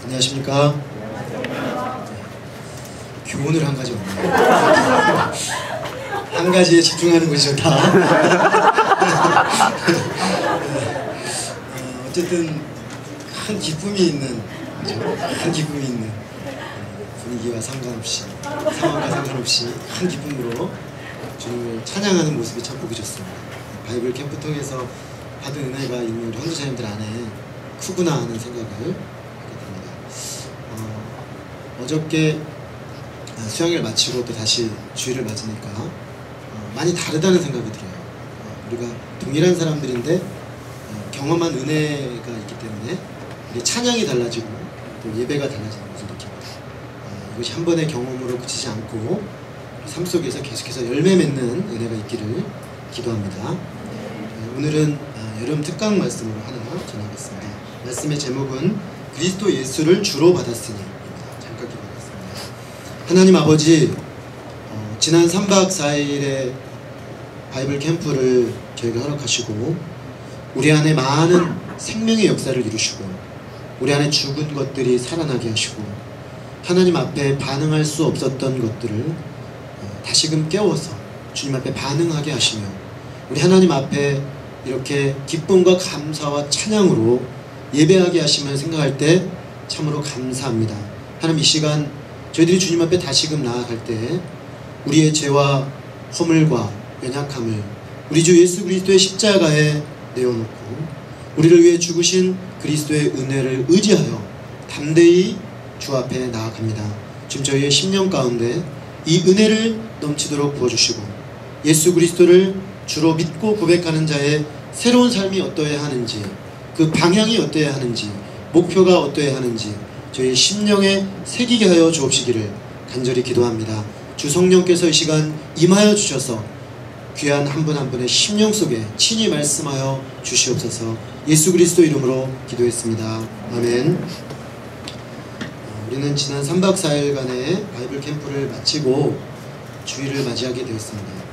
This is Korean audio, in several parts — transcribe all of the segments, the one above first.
안녕하십니까. 교훈을 한 가지 없네요. 한 가지에 집중하는 것이 좋다. 어쨌든 큰 기쁨이 있는, 큰 기쁨이 있는 분위기와 상관없이, 상황과 상관없이 큰 기쁨으로 주님을 찬양하는 모습이 참 보기 좋습니다. 바이블 캠프 통해서 받은 은혜가 이미 우리 헌도자님들 안에 크구나 하는 생각을 하게 됩니다. 어저께 수양회를 마치고 또 다시 주일을 맞으니까 많이 다르다는 생각이 들어요. 우리가 동일한 사람들인데 경험한 은혜가 있기 때문에 우리 찬양이 달라지고 또 예배가 달라지는 것을 느낍니다. 이것이 한 번의 경험으로 그치지 않고 삶 속에서 계속해서 열매 맺는 은혜가 있기를 기도합니다. 오늘은 여름 특강 말씀으로 하나 전하겠습니다. 말씀의 제목은 그리스도 예수를 주로 받았으니 입니다. 잠깐 기도하겠습니다. 하나님 아버지, 지난 3박 4일의 바이블 캠프를 저희가 허락하시고 우리 안에 많은 생명의 역사를 이루시고 우리 안에 죽은 것들이 살아나게 하시고 하나님 앞에 반응할 수 없었던 것들을 다시금 깨워서 주님 앞에 반응하게 하시며 우리 하나님 앞에 이렇게 기쁨과 감사와 찬양으로 예배하게 하시면 생각할 때 참으로 감사합니다. 하나님, 이 시간 저희들이 주님 앞에 다시금 나아갈 때 우리의 죄와 허물과 연약함을 우리 주 예수 그리스도의 십자가에 내어놓고 우리를 위해 죽으신 그리스도의 은혜를 의지하여 담대히 주 앞에 나아갑니다. 지금 저희의 심령 가운데 이 은혜를 넘치도록 부어주시고 예수 그리스도를 주로 믿고 고백하는 자의 새로운 삶이 어떠해야 하는지, 그 방향이 어떠해야 하는지, 목표가 어떠해야 하는지 저희 심령에 새기게 하여 주옵시기를 간절히 기도합니다. 주 성령께서 이 시간 임하여 주셔서 귀한 한 분 한 분의 심령 속에 친히 말씀하여 주시옵소서. 예수 그리스도 이름으로 기도했습니다. 아멘. 우리는 지난 3박 4일간의 바이블 캠프를 마치고 주일을 맞이하게 되었습니다.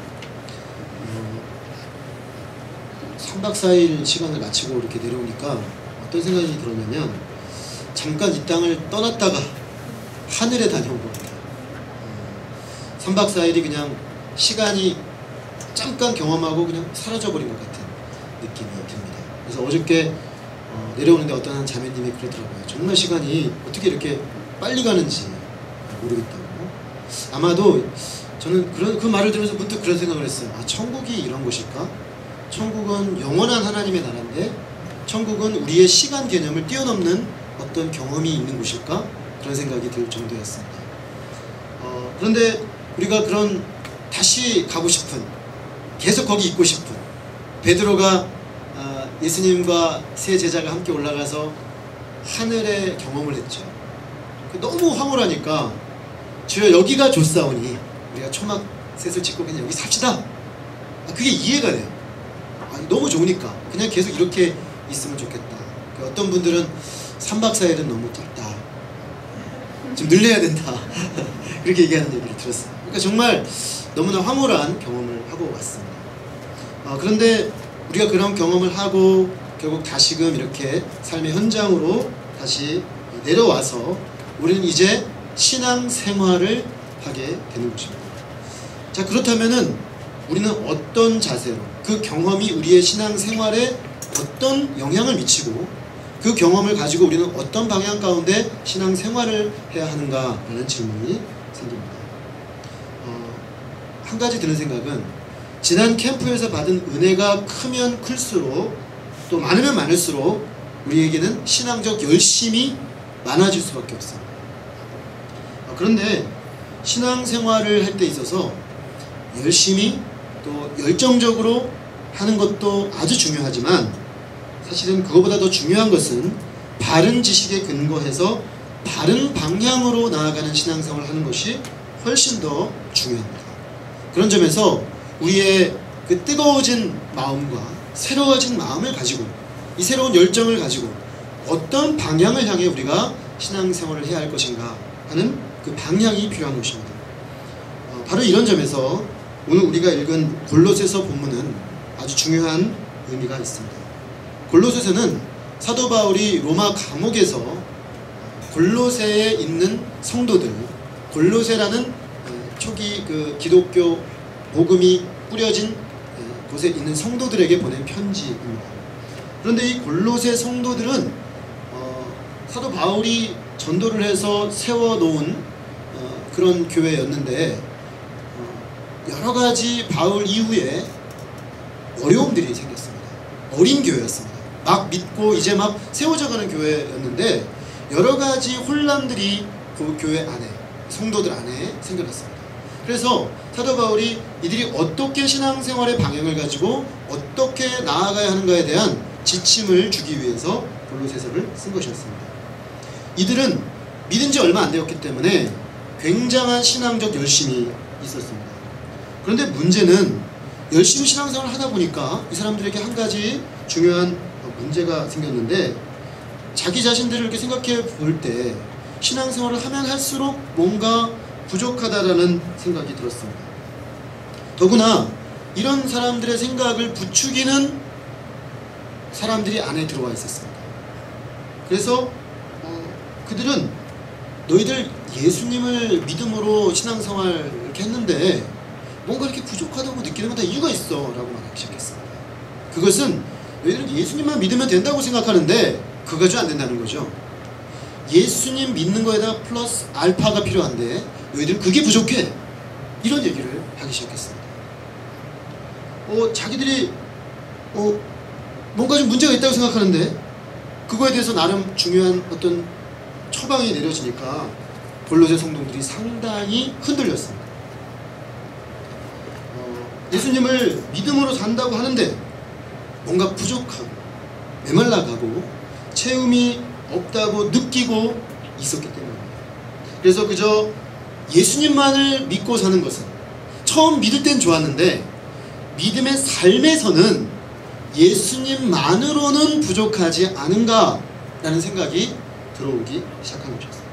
3박 4일 시간을 마치고 이렇게 내려오니까 어떤 생각이 들었냐면 잠깐 이 땅을 떠났다가 하늘에 다녀온 것 같아요. 3박 4일이 그냥 시간이 잠깐 경험하고 그냥 사라져버린 것 같은 느낌이 듭니다. 그래서 어저께 내려오는데 어떤 한 자매님이 그러더라고요. 정말 시간이 어떻게 이렇게 빨리 가는지 모르겠다고. 아마도 저는 그 말을 들으면서 문득 그런 생각을 했어요. 천국이 이런 곳일까? 천국은 영원한 하나님의 나라인데 천국은 우리의 시간 개념을 뛰어넘는 어떤 경험이 있는 곳일까? 그런 생각이 들 정도였습니다. 그런데 우리가 그런 다시 가고 싶은, 계속 거기 있고 싶은 베드로가 예수님과 세 제자가 함께 올라가서 하늘의 경험을 했죠. 너무 황홀하니까 주여 여기가 좋사오니 우리가 초막셋을 짓고 그냥 여기 삽시다. 그게 이해가 돼요. 너무 좋으니까 그냥 계속 이렇게 있으면 좋겠다. 어떤 분들은 3박 4일은 너무 짧다, 좀 늘려야 된다 그렇게 얘기하는 얘기를 들었어요. 그러니까 정말 너무나 황홀한 경험을 하고 왔습니다. 그런데 우리가 그런 경험을 하고 결국 다시금 이렇게 삶의 현장으로 다시 내려와서 우리는 이제 신앙생활을 하게 되는 것입니다. 자, 그렇다면은 우리는 어떤 자세로, 그 경험이 우리의 신앙생활에 어떤 영향을 미치고 그 경험을 가지고 우리는 어떤 방향 가운데 신앙생활을 해야 하는가라는 질문이 생깁니다. 한 가지 드는 생각은 지난 캠프에서 받은 은혜가 크면 클수록 또 많으면 많을수록 우리에게는 신앙적 열심이 많아질 수밖에 없습니다. 그런데 신앙생활을 할 때 있어서 열심히 또 열정적으로 하는 것도 아주 중요하지만 사실은 그것보다 더 중요한 것은 바른 지식에 근거해서 바른 방향으로 나아가는 신앙생활을 하는 것이 훨씬 더 중요합니다. 그런 점에서 우리의 그 뜨거워진 마음과 새로워진 마음을 가지고 이 새로운 열정을 가지고 어떤 방향을 향해 우리가 신앙생활을 해야 할 것인가 하는 그 방향이 필요한 것입니다. 바로 이런 점에서 오늘 우리가 읽은 골로새서 본문은 아주 중요한 의미가 있습니다. 골로새서는 사도 바울이 로마 감옥에서 골로새에 있는 성도들, 골로새라는 초기 그 기독교 복음이 뿌려진 곳에 있는 성도들에게 보낸 편지입니다. 그런데 이 골로새 성도들은 사도 바울이 전도를 해서 세워놓은 그런 교회였는데 여러 가지 바울 이후에 어려움들이 생겼습니다. 어린 교회였습니다. 막 믿고 이제 막 세워져가는 교회였는데 여러 가지 혼란들이 그 교회 안에, 성도들 안에 생겨났습니다. 그래서 사도 바울이 이들이 어떻게 신앙생활의 방향을 가지고 어떻게 나아가야 하는가에 대한 지침을 주기 위해서 골로새서를 쓴 것이었습니다. 이들은 믿은 지 얼마 안 되었기 때문에 굉장한 신앙적 열심이 있었습니다. 그런데 문제는 열심히 신앙생활을 하다 보니까 이 사람들에게 한 가지 중요한 문제가 생겼는데, 자기 자신들을 이렇게 생각해 볼 때 신앙생활을 하면 할수록 뭔가 부족하다라는 생각이 들었습니다. 더구나 이런 사람들의 생각을 부추기는 사람들이 안에 들어와 있었습니다. 그래서 그들은 너희들 예수님을 믿음으로 신앙생활 이렇게 했는데 뭔가 이렇게 부족하다고 느끼는 건 다 이유가 있어 라고 말하기 시작했습니다. 그것은 너희들은 예수님만 믿으면 된다고 생각하는데 그거 가지고 안 된다는 거죠. 예수님 믿는 거에다 플러스 알파가 필요한데 너희들은 그게 부족해, 이런 얘기를 하기 시작했습니다. 자기들이 뭔가 좀 문제가 있다고 생각하는데 그거에 대해서 나름 중요한 어떤 처방이 내려지니까 골로새 성도들이 상당히 흔들렸습니다. 예수님을 믿음으로 산다고 하는데 뭔가 부족하고 메말라가고 채움이 없다고 느끼고 있었기 때문입니다. 그래서 그저 예수님만을 믿고 사는 것은, 처음 믿을 땐 좋았는데 믿음의 삶에서는 예수님만으로는 부족하지 않은가 라는 생각이 들어오기 시작한 것이었습니다.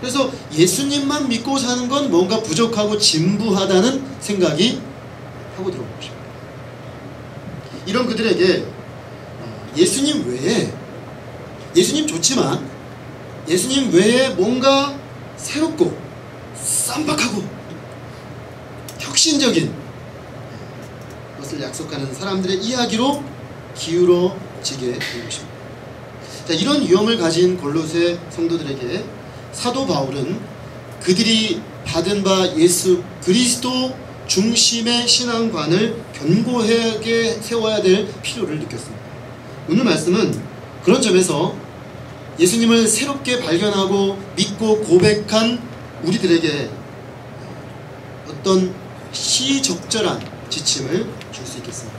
그래서 예수님만 믿고 사는 건 뭔가 부족하고 진부하다는 생각이 하고 들어온 것입니다. 이런 그들에게 예수님 외에, 예수님 좋지만 예수님 외에 뭔가 새롭고 쌈박하고 혁신적인 것을 약속하는 사람들의 이야기로 기울어지게 된 것입니다. 자, 이런 유형을 가진 골로새 성도들에게 사도 바울은 그들이 받은 바 예수 그리스도 중심의 신앙관을 견고하게 세워야 될 필요를 느꼈습니다. 오늘 말씀은 그런 점에서 예수님을 새롭게 발견하고 믿고 고백한 우리들에게 어떤 시적절한 지침을 줄 수 있겠습니다.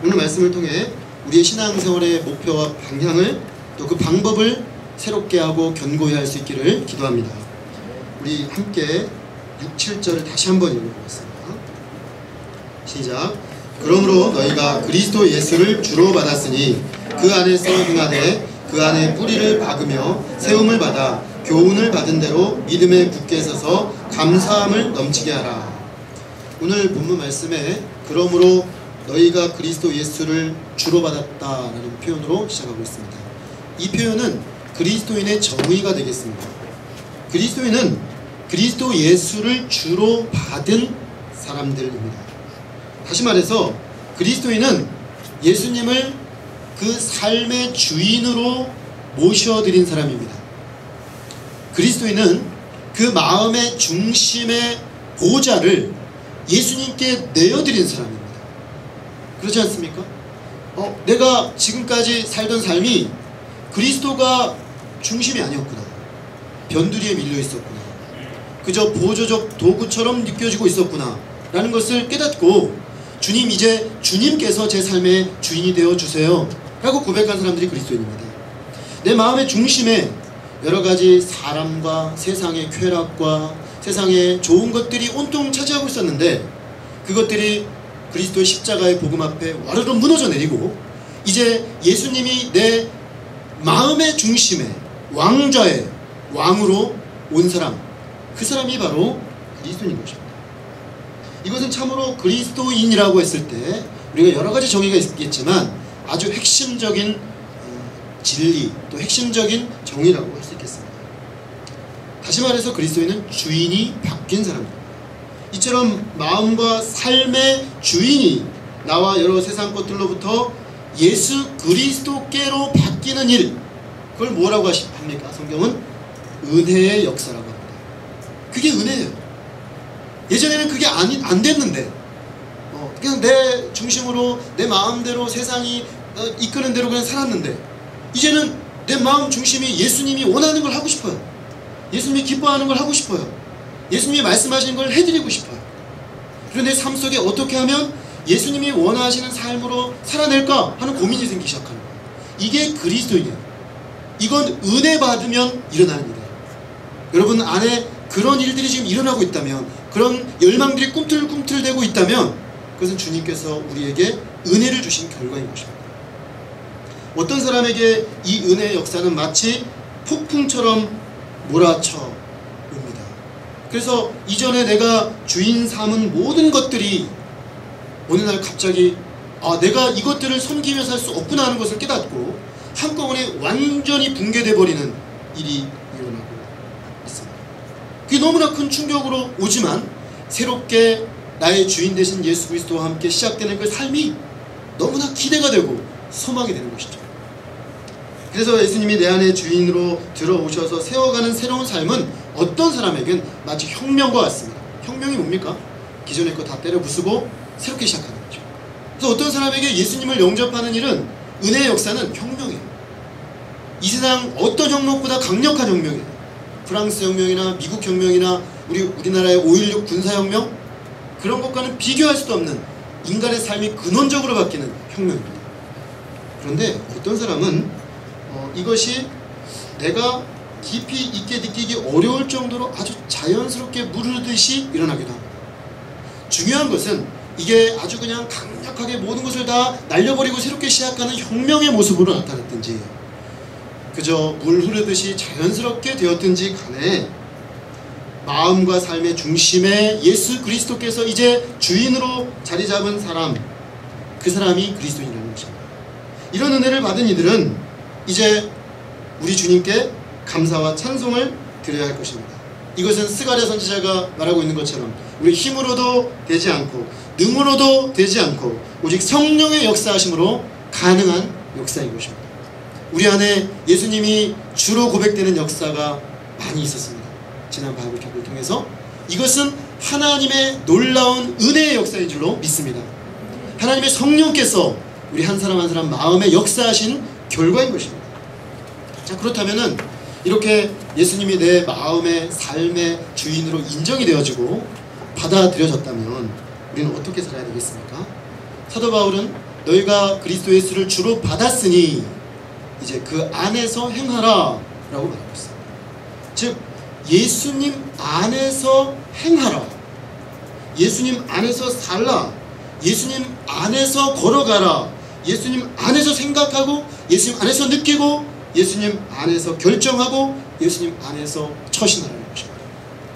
오늘 말씀을 통해 우리의 신앙생활의 목표와 방향을, 또 그 방법을 새롭게 하고 견고히 할 수 있기를 기도합니다. 우리 함께 6, 7절을 다시 한번 읽어보겠습니다. 시작. 그러므로 너희가 그리스도 예수를 주로 받았으니 그 안에서 행하되 그 안에 뿌리를 박으며 세움을 받아 교훈을 받은 대로 믿음에 굳게 서서 감사함을 넘치게 하라. 오늘 본문 말씀에 그러므로 너희가 그리스도 예수를 주로 받았다라는 표현으로 시작하고 있습니다. 이 표현은 그리스도인의 정의가 되겠습니다. 그리스도인은 그리스도 예수를 주로 받은 사람들입니다. 다시 말해서 그리스도인은 예수님을 그 삶의 주인으로 모셔드린 사람입니다. 그리스도인은 그 마음의 중심의 보좌를 예수님께 내어드린 사람입니다. 그렇지 않습니까? 내가 지금까지 살던 삶이 그리스도가 중심이 아니었구나, 변두리에 밀려 있었구나, 그저 보조적 도구처럼 느껴지고 있었구나 라는 것을 깨닫고 주님, 이제 주님께서 제 삶의 주인이 되어주세요 라고 고백한 사람들이 그리스도인입니다. 내 마음의 중심에 여러가지 사람과 세상의 쾌락과 세상의 좋은 것들이 온통 차지하고 있었는데 그것들이 그리스도의 십자가의 복음 앞에 와르르 무너져 내리고 이제 예수님이 내 마음의 중심에 왕좌의 왕으로 온 사람, 그 사람이 바로 그리스도인 것입니다. 이것은 참으로 그리스도인이라고 했을 때 우리가 여러가지 정의가 있겠지만 아주 핵심적인 진리, 또 핵심적인 정의라고 할 수 있겠습니다. 다시 말해서 그리스도인은 주인이 바뀐 사람입니다. 이처럼 마음과 삶의 주인이 나와 여러 세상 것들로부터 예수 그리스도께로 바뀌는 일, 그걸 뭐라고 합니까? 성경은 은혜의 역사라고 합니다. 그게 은혜예요. 예전에는 그게 안 됐는데 그냥 내 중심으로 내 마음대로 세상이 이끄는 대로 그냥 살았는데, 이제는 내 마음 중심이 예수님이 원하는 걸 하고 싶어요. 예수님이 기뻐하는 걸 하고 싶어요. 예수님이 말씀하시는 걸 해드리고 싶어요. 그리고 내 삶 속에 어떻게 하면 예수님이 원하시는 삶으로 살아낼까 하는 고민이 생기기 시작하는 거예요. 이게 그리스도인이에요. 이건 은혜 받으면 일어나는 일이에요. 여러분 안에 그런 일들이 지금 일어나고 있다면, 그런 열망들이 꿈틀꿈틀대고 있다면, 그것은 주님께서 우리에게 은혜를 주신 결과인 것입니다. 어떤 사람에게 이 은혜의 역사는 마치 폭풍처럼 몰아쳐 옵니다. 그래서 이전에 내가 주인 삼은 모든 것들이 어느 날 갑자기 내가 이것들을 섬기면서 할 수 없구나 하는 것을 깨닫고 한꺼번에 완전히 붕괴돼 버리는 일이 일어나고 있습니다. 그게 너무나 큰 충격으로 오지만 새롭게 나의 주인 되신 예수 그리스도와 함께 시작되는 그 삶이 너무나 기대가 되고 소망이 되는 것이죠. 그래서 예수님이 내 안에 주인으로 들어오셔서 세워가는 새로운 삶은 어떤 사람에겐 마치 혁명과 같습니다. 혁명이 뭡니까? 기존의 거 다 때려 부수고 새롭게 시작하는 거죠. 그래서 어떤 사람에게 예수님을 영접하는 일은, 은혜의 역사는 혁명이에요. 이 세상 어떤 혁명보다 강력한 혁명이에요. 프랑스 혁명이나 미국 혁명이나 우리나라의 5.16 군사혁명, 그런 것과는 비교할 수도 없는 인간의 삶이 근원적으로 바뀌는 혁명입니다. 그런데 어떤 사람은 이것이 내가 깊이 있게 느끼기 어려울 정도로 아주 자연스럽게 무르르듯이 일어나기도 합니다. 중요한 것은 이게 아주 그냥 강력하게 모든 것을 다 날려버리고 새롭게 시작하는 혁명의 모습으로 나타났든지, 그저 물 흐르듯이 자연스럽게 되었든지 간에 마음과 삶의 중심에 예수 그리스도께서 이제 주인으로 자리 잡은 사람, 그 사람이 그리스도인이라는 것입니다. 이런 은혜를 받은 이들은 이제 우리 주님께 감사와 찬송을 드려야 할 것입니다. 이것은 스가랴 선지자가 말하고 있는 것처럼 우리 힘으로도 되지 않고 능으로도 되지 않고 오직 성령의 역사하심으로 가능한 역사인 것입니다. 우리 안에 예수님이 주로 고백되는 역사가 많이 있었습니다. 지난 바이블 톡을 통해서 이것은 하나님의 놀라운 은혜의 역사인 줄로 믿습니다. 하나님의 성령께서 우리 한 사람 한 사람 마음에 역사하신 결과인 것입니다. 자, 그렇다면은 이렇게 예수님이 내 마음의 삶의 주인으로 인정이 되어지고 받아들여졌다면 우리는 어떻게 살아야 되겠습니까? 사도 바울은 너희가 그리스도 예수를 주로 받았으니 이제 그 안에서 행하라 라고 말하고 있습니다. 즉 예수님 안에서 행하라, 예수님 안에서 살라, 예수님 안에서 걸어가라, 예수님 안에서 생각하고, 예수님 안에서 느끼고, 예수님 안에서 결정하고, 예수님 안에서 처신하라는 것입니다.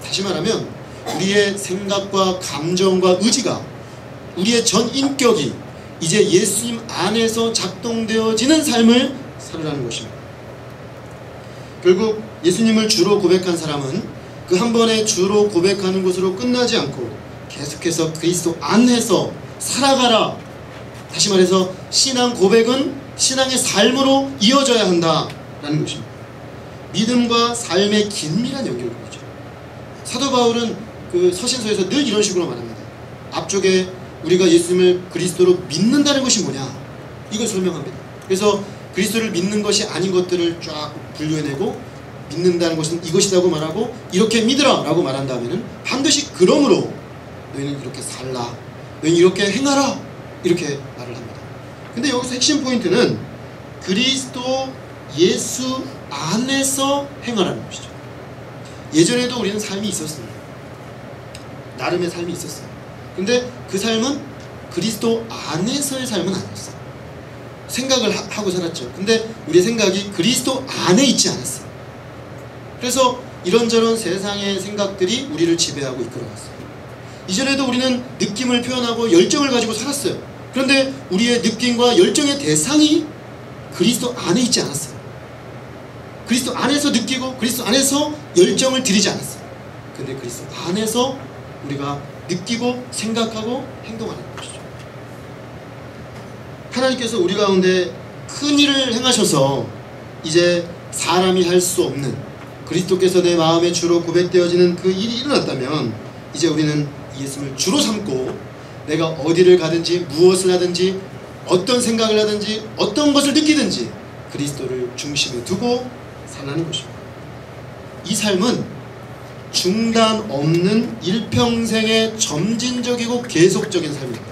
다시 말하면 우리의 생각과 감정과 의지가, 우리의 전 인격이 이제 예수님 안에서 작동되어지는 삶을 살으라는 것입니다. 결국 예수님을 주로 고백한 사람은 그 한 번에 주로 고백하는 것으로 끝나지 않고 계속해서 그리스도 안에서 살아가라. 다시 말해서 신앙 고백은 신앙의 삶으로 이어져야 한다라는 것입니다. 믿음과 삶의 긴밀한 연결고리죠. 사도 바울은 그 서신서에서 늘 이런 식으로 말합니다. 앞쪽에 우리가 예수님을 그리스도로 믿는다는 것이 뭐냐, 이걸 설명합니다. 그래서 그리스도를 믿는 것이 아닌 것들을 쫙 분류해내고, 믿는다는 것은 이것이라고 말하고, 이렇게 믿으라 라고 말한 다음에는 반드시 그러므로 너희는 이렇게 살라, 너희는 이렇게 행하라, 이렇게 말을 합니다. 근데 여기서 핵심 포인트는 그리스도 예수 안에서 행하라는 것이죠. 예전에도 우리는 삶이 있었습니다. 나름의 삶이 있었어요. 근데 그 삶은 그리스도 안에서의 삶은 아니었어요. 생각을 하고 살았죠. 근데 우리의 생각이 그리스도 안에 있지 않았어요. 그래서 이런저런 세상의 생각들이 우리를 지배하고 이끌어갔어요. 이전에도 우리는 느낌을 표현하고 열정을 가지고 살았어요. 그런데 우리의 느낌과 열정의 대상이 그리스도 안에 있지 않았어요. 그리스도 안에서 느끼고 그리스도 안에서 열정을 들이지 않았어요. 근데 그리스도 안에서 우리가 느끼고 생각하고 행동하는 것이죠. 하나님께서 우리 가운데 큰 일을 행하셔서 이제 사람이 할 수 없는, 그리스도께서 내 마음의 주로 고백되어지는 그 일이 일어났다면 이제 우리는 예수님을 주로 삼고 내가 어디를 가든지 무엇을 하든지 어떤 생각을 하든지 어떤 것을 느끼든지 그리스도를 중심에 두고 살아가는 것입니다. 이 삶은 중단 없는 일평생의 점진적이고 계속적인 삶입니다.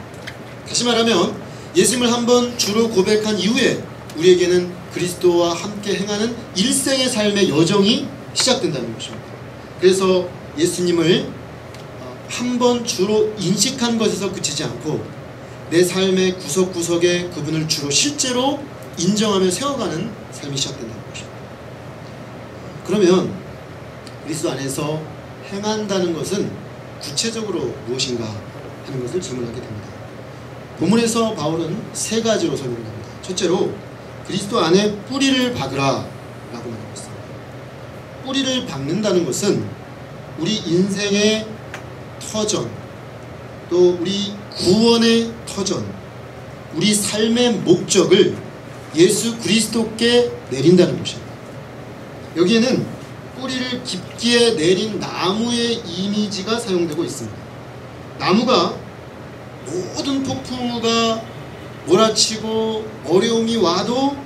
다시 말하면 예수님을 한번 주로 고백한 이후에 우리에게는 그리스도와 함께 행하는 일생의 삶의 여정이 시작된다는 것입니다. 그래서 예수님을 한번 주로 인식한 것에서 그치지 않고 내 삶의 구석구석에 그분을 주로 실제로 인정하며 세워가는 삶이 시작된다는 것입니다. 그러면 그리스도 안에서 행한다는 것은 구체적으로 무엇인가 하는 것을 질문하게 됩니다. 본문에서 바울은 세 가지로 설명을 합니다. 첫째로 그리스도 안에 뿌리를 박으라 라고 말하고 있습니다. 뿌리를 박는다는 것은 우리 인생의 터전, 또 우리 구원의 터전, 우리 삶의 목적을 예수 그리스도께 내린다는 것입니다. 여기에는 뿌리를 깊게 내린 나무의 이미지가 사용되고 있습니다. 나무가 모든 폭풍우가 몰아치고 어려움이 와도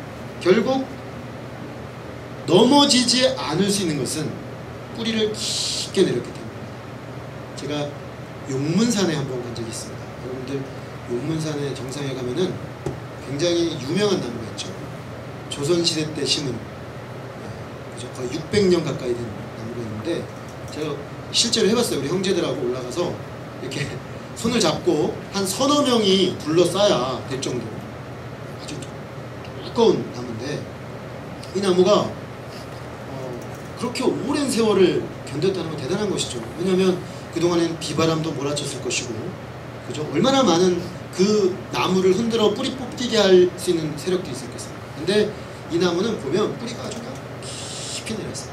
결국 넘어지지 않을 수 있는 것은 뿌리를 깊게 내렸기 때문입니다. 제가 용문산에 한번 간 적이 있습니다. 여러분들 용문산의 정상에 가면은 굉장히 유명한 나무가 있죠. 조선시대 때 심은, 거의 600년 가까이 된 나무가 있는데 제가 실제로 해봤어요. 우리 형제들하고 올라가서 이렇게 손을 잡고 한 서너 명이 둘러싸야 될 정도로 아주 두꺼운 나무인데, 이 나무가 그렇게 오랜 세월을 견뎠다는 건 대단한 것이죠. 왜냐하면 그동안엔 비바람도 몰아쳤을 것이고, 그죠? 얼마나 많은 그 나무를 흔들어 뿌리 뽑히게 할 수 있는 세력도 있었겠습니까? 근데 이 나무는 보면 뿌리가 아주 깊이 내렸어요.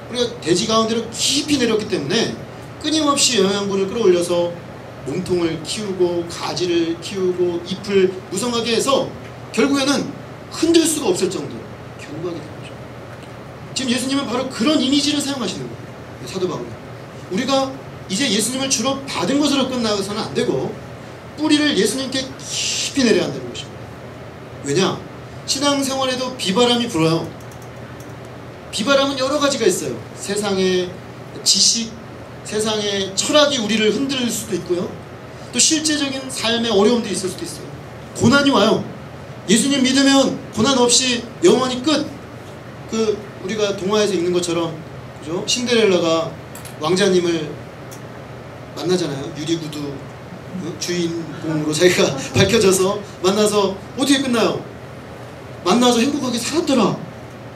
뿌리가 대지 가운데로 깊이 내렸기 때문에 끊임없이 영양분을 끌어올려서 몸통을 키우고 가지를 키우고 잎을 무성하게 해서 결국에는 흔들 수가 없을 정도로 견고하게 된 거죠. 지금 예수님은 바로 그런 이미지를 사용하시는 거예요. 사도 바울은 우리가 이제 예수님을 주로 받은 것으로 끝나서는 안 되고 뿌리를 예수님께 깊이 내려야 한다는 것입니다. 왜냐? 신앙생활에도 비바람이 불어요. 비바람은 여러 가지가 있어요. 세상의 지식, 세상의 철학이 우리를 흔들 수도 있고요. 또 실제적인 삶의 어려움도 있을 수도 있어요. 고난이 와요. 예수님 믿으면 고난 없이 영원히 끝. 우리가 동화에서 읽는 것처럼, 그죠? 신데렐라가 왕자님을 만나잖아요. 유리구두 주인공으로 자기가 밝혀져서 만나서 어떻게 끝나요? 만나서 행복하게 살았더라.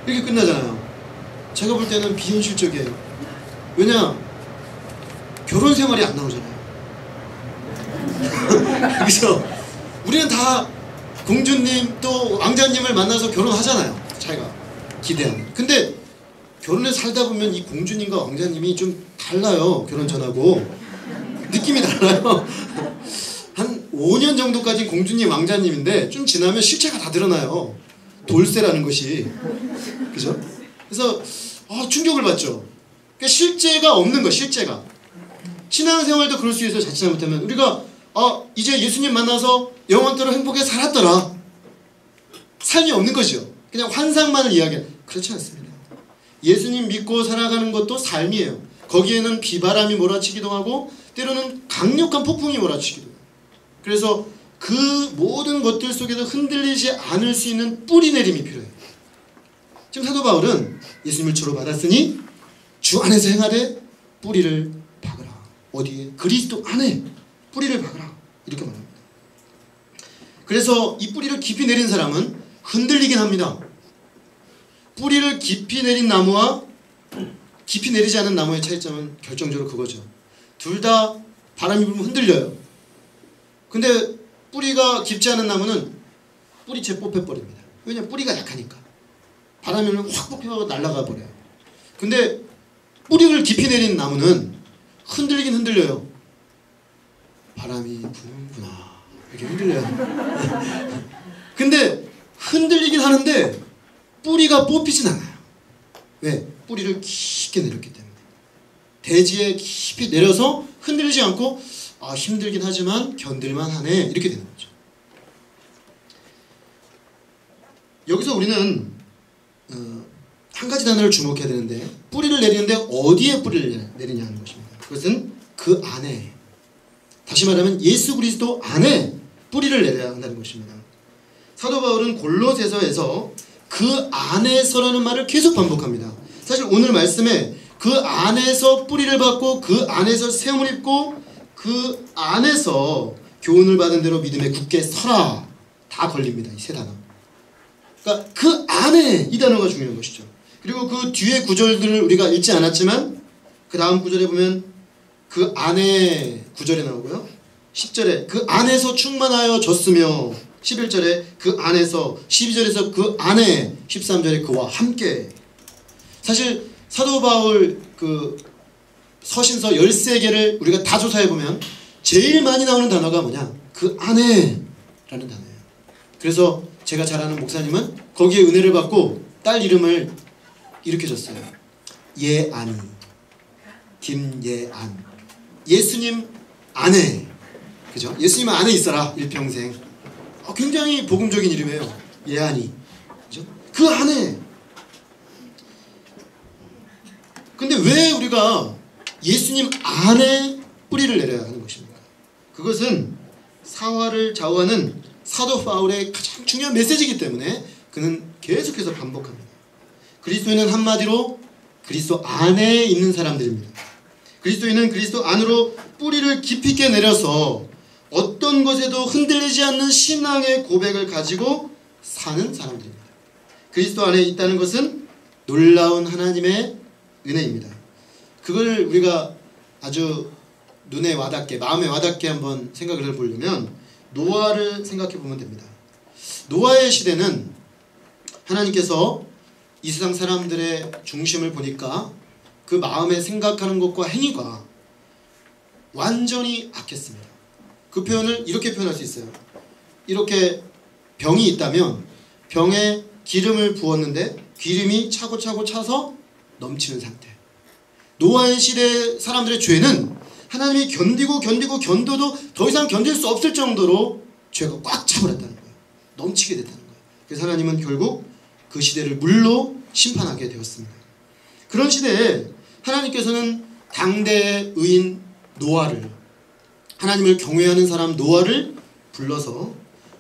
이렇게 끝나잖아요. 제가 볼 때는 비현실적이에요. 왜냐? 결혼 생활이 안 나오잖아요. 그래서 우리는 다 공주님 또 왕자님을 만나서 결혼하잖아요. 자기가 기대하는. 근데 결혼에 살다 보면 이 공주님과 왕자님이 좀 달라요. 결혼 전하고 느낌이 달라요. 한 5년 정도까지 공주님 왕자님인데 좀 지나면 실체가 다 드러나요. 돌쇠라는 것이. 그죠? 그래서 충격을 받죠. 그러니까 실제가 없는 거, 실제가. 신앙생활도 그럴 수 있어요. 자칫 잘못하면 우리가 이제 예수님 만나서 영원토록 행복하게 살았더라. 삶이 없는 거죠. 그냥 환상만을 이야기해. 그렇지 않습니다. 예수님 믿고 살아가는 것도 삶이에요. 거기에는 비바람이 몰아치기도 하고 때로는 강력한 폭풍이 몰아치기도 해요. 그래서 그 모든 것들 속에서 흔들리지 않을 수 있는 뿌리 내림이 필요해요. 지금 사도 바울은 예수님을 주로 받았으니 주 안에서 행하되 뿌리를 박으라. 어디에? 그리스도 안에 뿌리를 박으라. 이렇게 말합니다. 그래서 이 뿌리를 깊이 내린 사람은 흔들리긴 합니다. 뿌리를 깊이 내린 나무와 깊이 내리지 않은 나무의 차이점은 결정적으로 그거죠. 둘 다 바람이 불면 흔들려요. 근데 뿌리가 깊지 않은 나무는 뿌리채 뽑혀버립니다. 왜냐면 뿌리가 약하니까. 바람이 불면 확 뽑혀서 날아가 버려요. 근데 뿌리를 깊이 내린 나무는 흔들리긴 흔들려요. 바람이 부는구나 이렇게 흔들려요. 근데 흔들리긴 하는데 뿌리가 뽑히진 않아요. 왜? 뿌리를 깊게 내렸기 때문에. 대지에 깊이 내려서 흔들리지 않고 아 힘들긴 하지만 견딜만 하네 이렇게 되는 거죠. 여기서 우리는 한 가지 단어를 주목해야 되는데 뿌리를 내리는데 어디에 뿌리를 내리냐 하는 것입니다. 그것은 그 안에, 다시 말하면 예수 그리스도 안에 뿌리를 내려야 한다는 것입니다. 사도 바울은 골로새서에서 그 안에서라는 말을 계속 반복합니다. 사실 오늘 말씀에 그 안에서 뿌리를 받고 그 안에서 세움을 입고 그 안에서 교훈을 받은 대로 믿음에 굳게 서라 다 걸립니다. 이 세 단어. 그러니까 그 안에 이 단어가 중요한 것이죠. 그리고 그 뒤에 구절들을 우리가 읽지 않았지만 그 다음 구절에 보면 그 안에 구절에 나오고요. 10절에 그 안에서 충만하여 졌으며 11절에 그 안에서 12절에서 그 안에 13절에 그와 함께. 사실 사도 바울 그 서신서 13개를 우리가 다 조사해보면 제일 많이 나오는 단어가 뭐냐? 그 안에 라는 단어예요. 그래서 제가 잘 아는 목사님은 거기에 은혜를 받고 딸 이름을 이렇게 줬어요. 예안이, 김예안. 예수님 안에, 그죠? 예수님 안에 있어라 일평생. 굉장히 복음적인 이름이에요. 예안이, 그죠? 그 안에. 근데 왜 우리가 예수님 안에 뿌리를 내려야 하는 것입니까? 그것은 사화를 좌우하는 사도 바울의 가장 중요한 메시지이기 때문에 그는 계속해서 반복합니다. 그리스도인은 한마디로 그리스도 안에 있는 사람들입니다. 그리스도인은 그리스도 안으로 뿌리를 깊이 있게 내려서 어떤 것에도 흔들리지 않는 신앙의 고백을 가지고 사는 사람들입니다. 그리스도 안에 있다는 것은 놀라운 하나님의 은혜입니다. 그걸 우리가 아주 눈에 와닿게, 마음에 와닿게 한번 생각을 해보려면 노아를 생각해 보면 됩니다. 노아의 시대는 하나님께서 이 세상 사람들의 중심을 보니까 그 마음에 생각하는 것과 행위가 완전히 악했습니다. 그 표현을 이렇게 표현할 수 있어요. 이렇게 병이 있다면 병에 기름을 부었는데 기름이 차고 차서 넘치는 상태. 노아의 시대 사람들의 죄는 하나님이 견뎌도 더 이상 견딜 수 없을 정도로 죄가 꽉 차버렸다는 거예요. 넘치게 됐다는 거예요. 그래서 하나님은 결국 그 시대를 물로 심판하게 되었습니다. 그런 시대에 하나님께서는 당대의 의인 노아를, 하나님을 경외하는 사람 노아를 불러서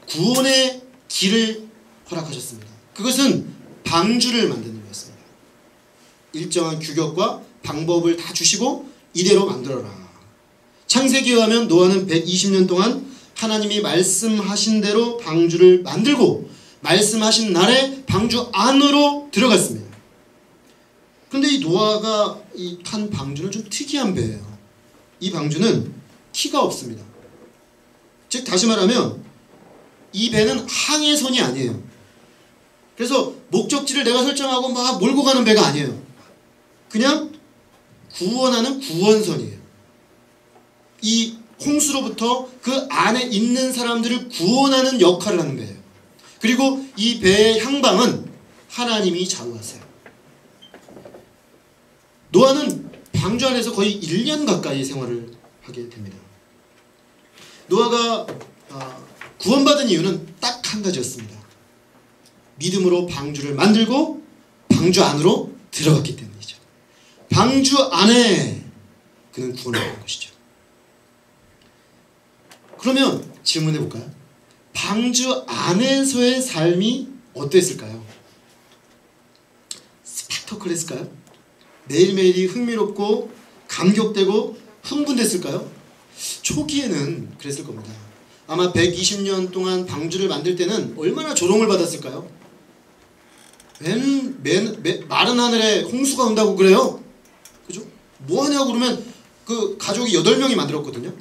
구원의 길을 허락하셨습니다. 그것은 방주를 만드는 거였습니다. 일정한 규격과 방법을 다 주시고 이대로 만들어라. 창세기에 의하면 노아는 120년 동안 하나님이 말씀하신 대로 방주를 만들고 말씀하신 날에 방주 안으로 들어갔습니다. 그런데 이 노아가 탄 방주는 좀 특이한 배예요. 이 방주는 키가 없습니다. 즉 다시 말하면 이 배는 항해선이 아니에요. 그래서 목적지를 내가 설정하고 막 몰고 가는 배가 아니에요. 그냥 구원하는 구원선이에요. 이 홍수로부터 그 안에 있는 사람들을 구원하는 역할을 하는 배예요. 그리고 이 배의 향방은 하나님이 좌우하세요. 노아는 방주 안에서 거의 1년 가까이 생활을 하게 됩니다. 노아가 구원받은 이유는 딱 한 가지였습니다. 믿음으로 방주를 만들고 방주 안으로 들어갔기 때문이죠. 방주 안에 그는 구원을 받은 것이죠. 그러면 질문해 볼까요? 방주 안에서의 삶이 어땠을까요? 스펙터클했을까요? 매일매일이 흥미롭고 감격되고 흥분됐을까요? 초기에는 그랬을 겁니다. 아마 120년 동안 방주를 만들 때는 얼마나 조롱을 받았을까요? 마른 하늘에 홍수가 온다고 그래요? 그죠? 뭐 하냐고 그러면 그 가족이 8명이 만들었거든요.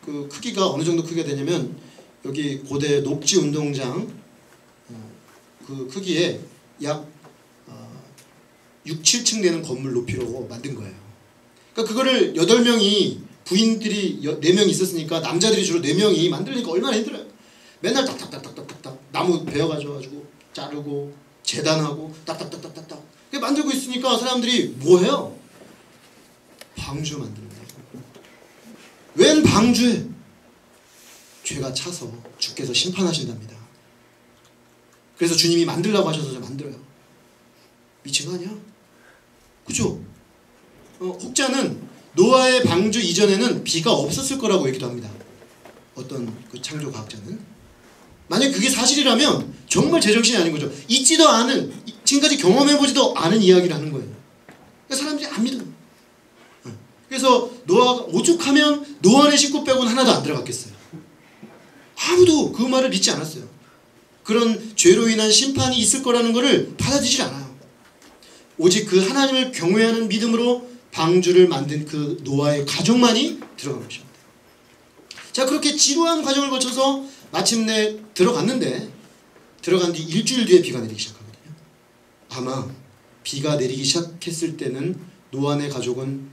그 크기가 어느 정도 크게 되냐면 여기 고대 녹지 운동장 그 크기에 약 6, 7층 되는 건물 높이로 만든 거예요. 그러니까 그거를 8명이 부인들이 4명 있었으니까 남자들이 주로 4명이 만들니까 얼마나 힘들어요. 맨날 딱딱딱딱딱딱 나무 베어가지고 자르고 재단하고 딱딱딱딱딱 만들고 있으니까 사람들이 뭐해요? 방주 만드는 거예요. 웬 방주에 죄가 차서 주께서 심판하신답니다. 그래서 주님이 만들라고 하셔서 만들어요. 미친 거 아니야? 그죠? 혹자는 노아의 방주 이전에는 비가 없었을 거라고 얘기도 합니다. 어떤 그 창조 과학자는. 만약 그게 사실이라면 정말 제정신이 아닌 거죠. 있지도 않은, 지금까지 경험해보지도 않은 이야기를 하는 거예요. 그러니까 사람들이 안 믿어요. 그래서 노아가 오죽하면 노아의 식구 빼고는 하나도 안 들어갔겠어요. 아무도 그 말을 믿지 않았어요. 그런 죄로 인한 심판이 있을 거라는 것을 받아들이지 않아요. 오직 그 하나님을 경외하는 믿음으로 방주를 만든 그 노아의 가족만이 들어간 것입니다. 자, 그렇게 지루한 과정을 거쳐서 마침내 들어갔는데, 들어간 뒤 일주일 뒤에 비가 내리기 시작하거든요. 아마 비가 내리기 시작했을 때는 노아의 가족은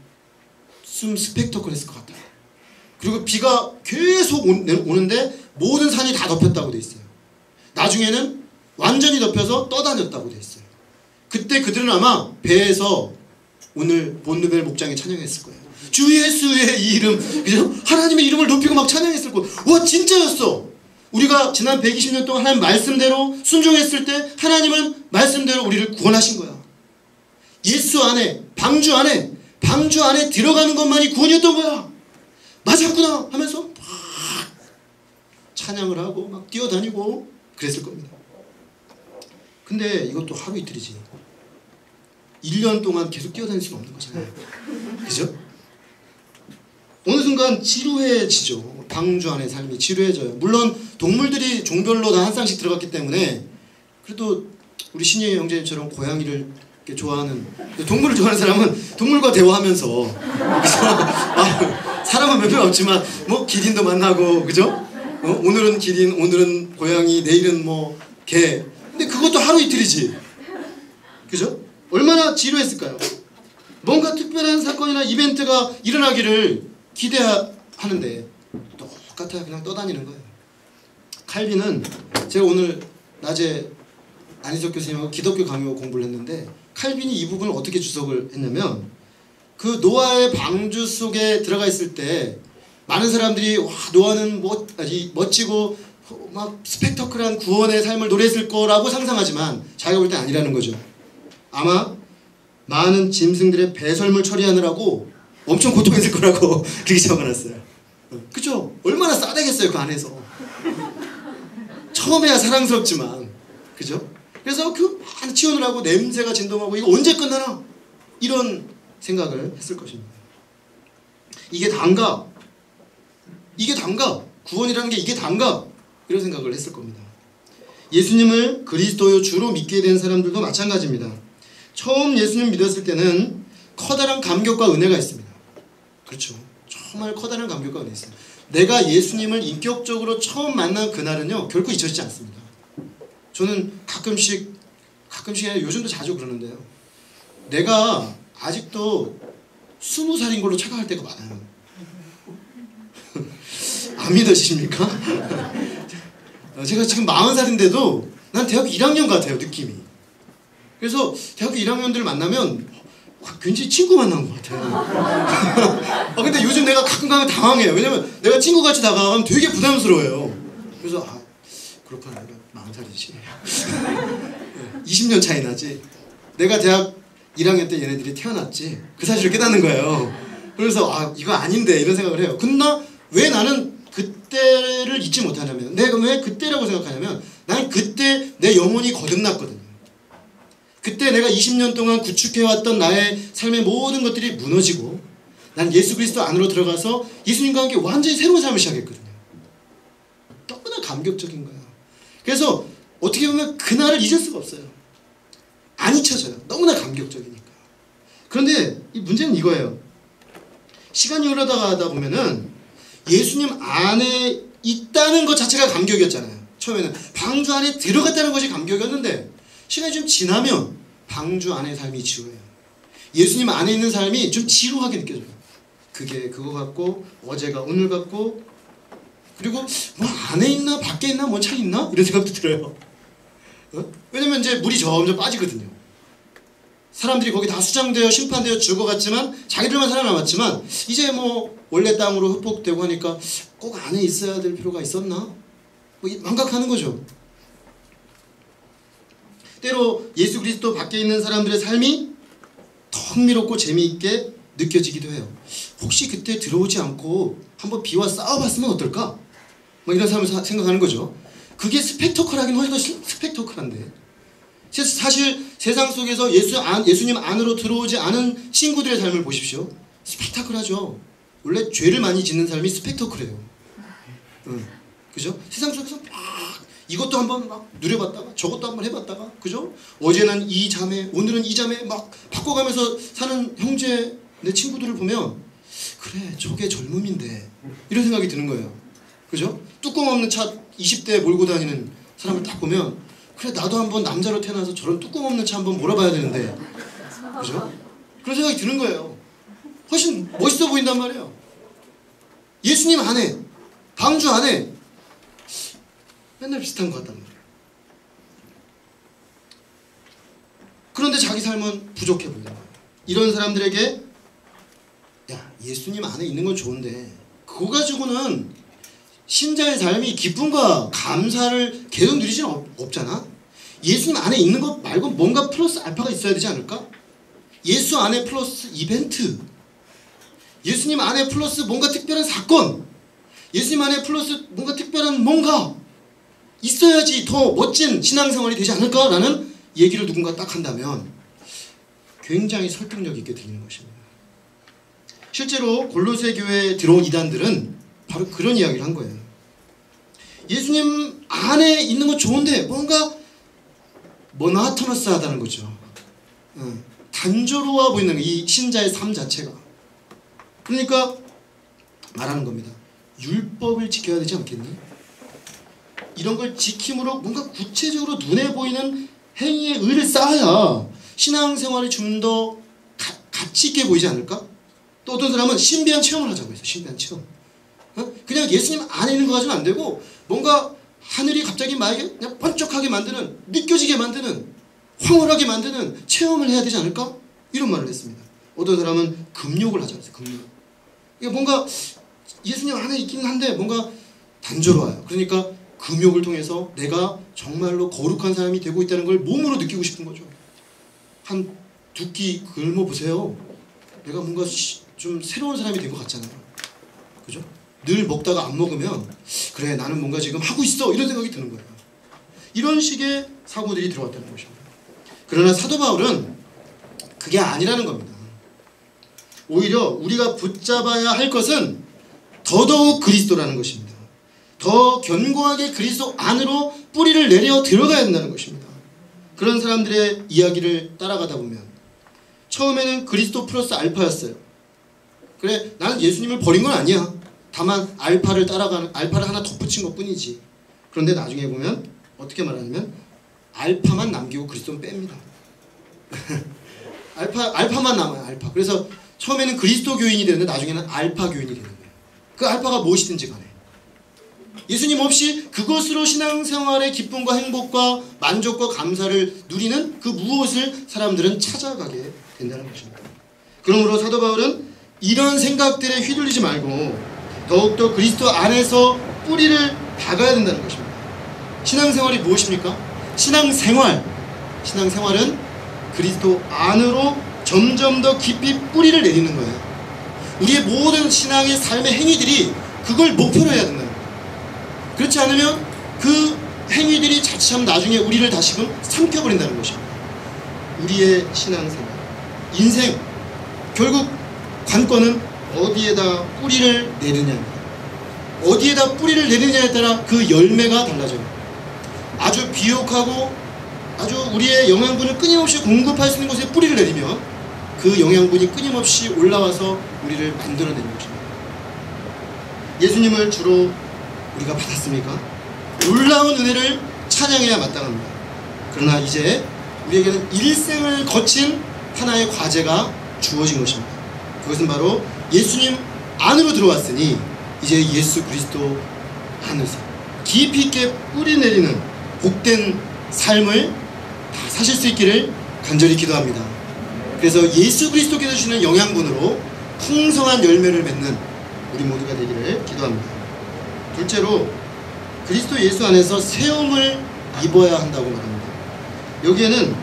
스펙터클했을 것 같아요. 그리고 비가 계속 오는데 모든 산이 다 덮였다고 돼 있어요. 나중에는 완전히 덮여서 떠다녔다고 돼 있어요. 그때 그들은 아마 배에서 오늘 본누벨 목장에 찬양했을 거예요. 주 예수의 이름, 그죠? 하나님의 이름을 높이고 막 찬양했을 거예요. 와, 진짜였어. 우리가 지난 120년 동안 하나님 말씀대로 순종했을 때 하나님은 말씀대로 우리를 구원하신 거야. 예수 안에, 방주 안에 들어가는 것만이 구원이었던 거야. 맞았구나 하면서 막 찬양을 하고 막 뛰어다니고 그랬을 겁니다. 근데 이것도 하루 이틀이지. 1년 동안 계속 뛰어다닐 수는 없는 거잖아요. 그죠? 어느 순간 지루해지죠. 방주 안의 삶이 지루해져요. 물론 동물들이 종별로 다 한 쌍씩 들어갔기 때문에 그래도 우리 신예 형제님처럼 고양이를 좋아하는, 동물을 좋아하는 사람은 동물과 대화하면서, 그죠? 사람은 몇 명 없지만 뭐 기린도 만나고, 그죠? 오늘은 기린, 오늘은 고양이, 내일은 뭐 개. 근데 그것도 하루 이틀이지. 그죠? 얼마나 지루했을까요? 뭔가 특별한 사건이나 이벤트가 일어나기를 기대하는데 똑같아요. 그냥 떠다니는 거예요. 칼빈은, 제가 오늘 낮에 안희석 교수님하고 기독교 강요 공부를 했는데 칼빈이 이 부분을 어떻게 주석을 했냐면, 그 노아의 방주 속에 들어가 있을 때 많은 사람들이 와, 노아는 멋지고 막 스펙터클한 구원의 삶을 노래했을 거라고 상상하지만 자기가 볼 때 아니라는 거죠. 아마 많은 짐승들의 배설물 처리하느라고 엄청 고통했을 거라고 그렇게 적어놨어요. 그죠? 얼마나 싸대겠어요 그 안에서. 처음에야 사랑스럽지만, 그죠? 그래서 그 많은 치원을 하고 냄새가 진동하고 이거 언제 끝나나? 이런 생각을 했을 것입니다. 이게 단가? 이게 단가? 구원이라는 게 이게 단가? 이런 생각을 했을 겁니다. 예수님을 그리스도요 주로 믿게 된 사람들도 마찬가지입니다. 처음 예수님 믿었을 때는 커다란 감격과 은혜가 있습니다. 그렇죠. 정말 커다란 감격과 은혜가 있어요. 내가 예수님을 인격적으로 처음 만난 그날은요 결코 잊혀지지 않습니다. 저는 가끔씩 아니라 요즘도 자주 그러는데요. 내가 아직도 20살인 걸로 착각할 때가 많아요. 안 믿어지십니까? 제가 지금 40살인데도 난 대학교 1학년 같아요, 느낌이. 그래서 대학교 1학년들을 만나면 굉장히 친구 만난 것 같아요. 근데 요즘 내가 가끔 가면 당황해요. 왜냐면 내가 친구같이 다가가면 되게 부담스러워요. 그래서 그렇구나, 내가 40살이지. 20년 차이 나지. 내가 대학 1학년 때 얘네들이 태어났지. 그 사실을 깨닫는 거예요. 그래서 이거 아닌데 이런 생각을 해요. 근데 왜 나는 그때를 잊지 못하냐면, 내가 왜 그때라고 생각하냐면 나는 그때 내 영혼이 거듭났거든요. 그때 내가 20년 동안 구축해왔던 나의 삶의 모든 것들이 무너지고 난 예수 그리스도 안으로 들어가서 예수님과 함께 완전히 새로운 삶을 시작했거든요. 너무나 감격적인 거예요. 그래서 어떻게 보면 그날을 잊을 수가 없어요. 안 잊혀져요. 너무나 감격적이니까. 그런데 이 문제는 이거예요. 시간이 흘러가다 보면은 예수님 안에 있다는 것 자체가 감격이었잖아요. 처음에는 방주 안에 들어갔다는 것이 감격이었는데 시간이 좀 지나면 방주 안의 삶이 지루해요. 예수님 안에 있는 삶이 좀 지루하게 느껴져요. 그게 그거 같고 어제가 오늘 같고, 그리고 뭐 안에 있나 밖에 있나 뭔 차이 있나 이런 생각도 들어요. 왜냐면 이제 물이 점점 빠지거든요. 사람들이 거기 다 수장되어 심판되어 죽어갔지만 자기들만 살아남았지만 이제 뭐 원래 땅으로 흡복되고 하니까 꼭 안에 있어야 될 필요가 있었나? 뭐 망각하는 거죠. 때로 예수 그리스도 밖에 있는 사람들의 삶이 더 흥미롭고 재미있게 느껴지기도 해요. 혹시 그때 들어오지 않고 한번 비와 싸워봤으면 어떨까? 뭐 이런 사람을 생각하는 거죠. 그게 스펙터클하긴 훨씬 더 스펙터클한데, 사실 세상 속에서 예수님 안으로 들어오지 않은 친구들의 삶을 보십시오. 스펙타클하죠. 원래 죄를 많이 짓는 삶이 스펙터클해요. 그죠? 세상 속에서 막 이것도 한번 막 누려봤다가 저것도 한번 해봤다가, 그죠? 어제는 이 자매, 오늘은 이 자매 막 바꿔가면서 사는 형제, 내 친구들을 보면 그래, 저게 젊음인데 이런 생각이 드는 거예요. 그죠? 뚜껑 없는 차 20대 몰고 다니는 사람을 딱 보면 그래, 나도 한번 남자로 태어나서 저런 뚜껑 없는 차 한번 몰아봐야 되는데, 그죠? 그런 생각이 드는 거예요. 훨씬 멋있어 보인단 말이에요. 예수님 안에, 방주 안에 맨날 비슷한 것 같단 말이에요. 그런데 자기 삶은 부족해 보인단 말이에요. 이런 사람들에게 야, 예수님 안에 있는 건 좋은데 그거 가지고는 신자의 삶이 기쁨과 감사를 계속 누리지는 없잖아. 예수님 안에 있는 것 말고 뭔가 플러스 알파가 있어야 되지 않을까? 예수 안에 플러스 이벤트, 예수님 안에 플러스 뭔가 특별한 사건, 예수님 안에 플러스 뭔가 특별한 뭔가 있어야지 더 멋진 신앙생활이 되지 않을까라는 얘기를 누군가 딱 한다면 굉장히 설득력 있게 들리는 것입니다. 실제로 골로새 교회에 들어온 이단들은 바로 그런 이야기를 한 거예요. 예수님 안에 있는 건 좋은데 뭔가 모노토너스하다는 거죠. 단조로워 보이는 이 신자의 삶 자체가. 그러니까 말하는 겁니다. 율법을 지켜야 되지 않겠니? 이런 걸 지킴으로 뭔가 구체적으로 눈에 보이는 행위의 의를 쌓아야 신앙생활이 좀 더 가치 있게 보이지 않을까? 또 어떤 사람은 신비한 체험을 하자고 해서 신비한 체험. 그냥 예수님 안에 있는 거 가지고는 안 되고 뭔가 하늘이 갑자기 나에게 그냥 번쩍하게 만드는, 느껴지게 만드는, 황홀하게 만드는 체험을 해야 되지 않을까? 이런 말을 했습니다. 어떤 사람은 금욕을 하자고 했어요. 금욕. 이게 뭔가 예수님 안에 있긴 한데 뭔가 단조로워요. 그러니까 금욕을 통해서 내가 정말로 거룩한 사람이 되고 있다는 걸 몸으로 느끼고 싶은 거죠. 한 두 끼 굶어 보세요. 내가 뭔가 좀 새로운 사람이 된 것 같잖아요. 그죠? 늘 먹다가 안 먹으면 그래, 나는 뭔가 지금 하고 있어 이런 생각이 드는 거예요. 이런 식의 사고들이 들어왔다는 것입니다. 그러나 사도 바울은 그게 아니라는 겁니다. 오히려 우리가 붙잡아야 할 것은 더더욱 그리스도라는 것입니다. 더 견고하게 그리스도 안으로 뿌리를 내려 들어가야 된다는 것입니다. 그런 사람들의 이야기를 따라가다 보면 처음에는 그리스도 플러스 알파였어요. 그래, 나는 예수님을 버린 건 아니야. 다만 알파를 따라가는, 알파를 하나 덧붙인 것 뿐이지. 그런데 나중에 보면 어떻게 말하냐면 알파만 남기고 그리스도는 뺍니다. 알파만 남아요. 알파. 그래서 처음에는 그리스도 교인이 되는데 나중에는 알파 교인이 되는 거예요. 그 알파가 무엇이든지 간에 예수님 없이 그것으로 신앙생활의 기쁨과 행복과 만족과 감사를 누리는 그 무엇을 사람들은 찾아가게 된다는 것입니다. 그러므로 사도 바울은 이런 생각들에 휘둘리지 말고 더욱더 그리스도 안에서 뿌리를 박아야 된다는 것입니다. 신앙생활이 무엇입니까? 신앙생활은 그리스도 안으로 점점 더 깊이 뿌리를 내리는 거예요. 우리의 모든 신앙의 삶의 행위들이 그걸 목표로 해야 된다는 거예요. 그렇지 않으면 그 행위들이 자칫하면 나중에 우리를 다시금 삼켜버린다는 것입니다. 우리의 신앙생활, 인생, 결국 관건은 어디에다 뿌리를 내느냐입니다. 어디에다 뿌리를 내느냐에 따라 그 열매가 달라져요. 아주 비옥하고 아주 우리의 영양분을 끊임없이 공급할 수 있는 곳에 뿌리를 내리면 그 영양분이 끊임없이 올라와서 우리를 만들어내는 것입니다. 예수님을 주로 우리가 받았습니까? 놀라운 은혜를 찬양해야 마땅합니다. 그러나 이제 우리에게는 일생을 거친 하나의 과제가 주어진 것입니다. 그것은 바로 예수님 안으로 들어왔으니 이제 예수 그리스도 안에서 깊이 있게 뿌리 내리는 복된 삶을 다 사실 수 있기를 간절히 기도합니다. 그래서 예수 그리스도께서 주시는 영양분으로 풍성한 열매를 맺는 우리 모두가 되기를 기도합니다. 둘째로 그리스도 예수 안에서 세움을 입어야 한다고 말합니다. 여기에는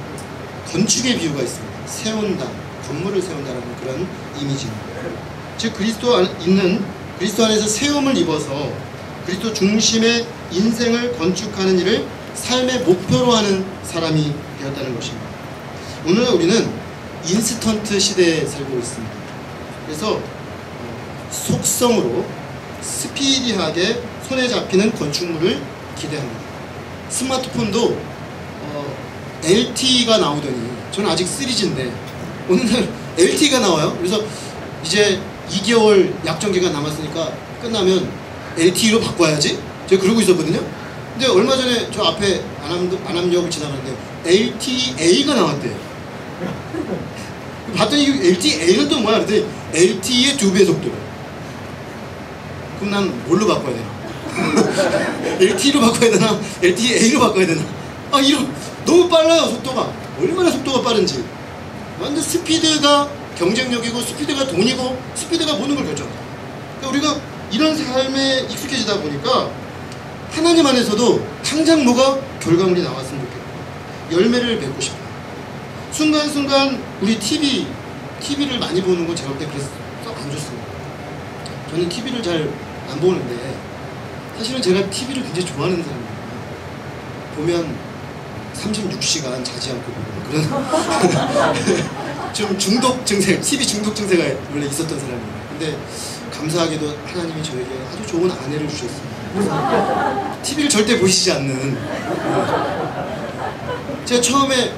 건축의 비유가 있습니다. 세운다, 건물을 세운다라는 그런 이미지입니다. 즉 그리스도 안에서 세움을 입어서 그리스도 중심의 인생을 건축하는 일을 삶의 목표로 하는 사람이 되었다는 것입니다. 오늘날 우리는 인스턴트 시대에 살고 있습니다. 그래서 속성으로 스피디하게 손에 잡히는 건축물을 기대합니다. 스마트폰도 LTE가 나오더니, 저는 아직 3G인데 오늘날 LTE가 나와요. 그래서 이제 2개월 약정기간 남았으니까 끝나면 LTE로 바꿔야지, 제가 그러고 있었거든요. 근데 얼마 전에 저 앞에 안암역을 지나가는데 LTEA가 나왔대요. 봤더니 LTEA는 또 뭐야? 그랬더니 LTE의 2배 속도래. 그럼 난 뭘로 바꿔야 되나? LTE로 바꿔야 되나? LTEA로 바꿔야 되나? 아, 너무 빨라요, 속도가. 얼마나 속도가 빠른지. 완전 스피드가 경쟁력이고, 스피드가 돈이고, 스피드가 모든 걸 결정한다. 그러니까 우리가 이런 삶에 익숙해지다 보니까 하나님 안에서도 당장 뭐가 결과물이 나왔으면 좋겠고, 열매를 맺고 싶어요. 순간순간 우리 TV를 많이 보는 건 제가 볼 때 그래서 썩 안 좋습니다. 저는 TV를 잘 안 보는데, 사실은 제가 TV를 굉장히 좋아하는 사람입니다. 보면 36시간 자지 않고 보고 그런 좀 중독 증세, TV 중독 증세가 원래 있었던 사람이에요. 근데 감사하게도 하나님이 저에게 아주 좋은 아내를 주셨습니다. TV를 절대 보시지 않는. 제가 처음에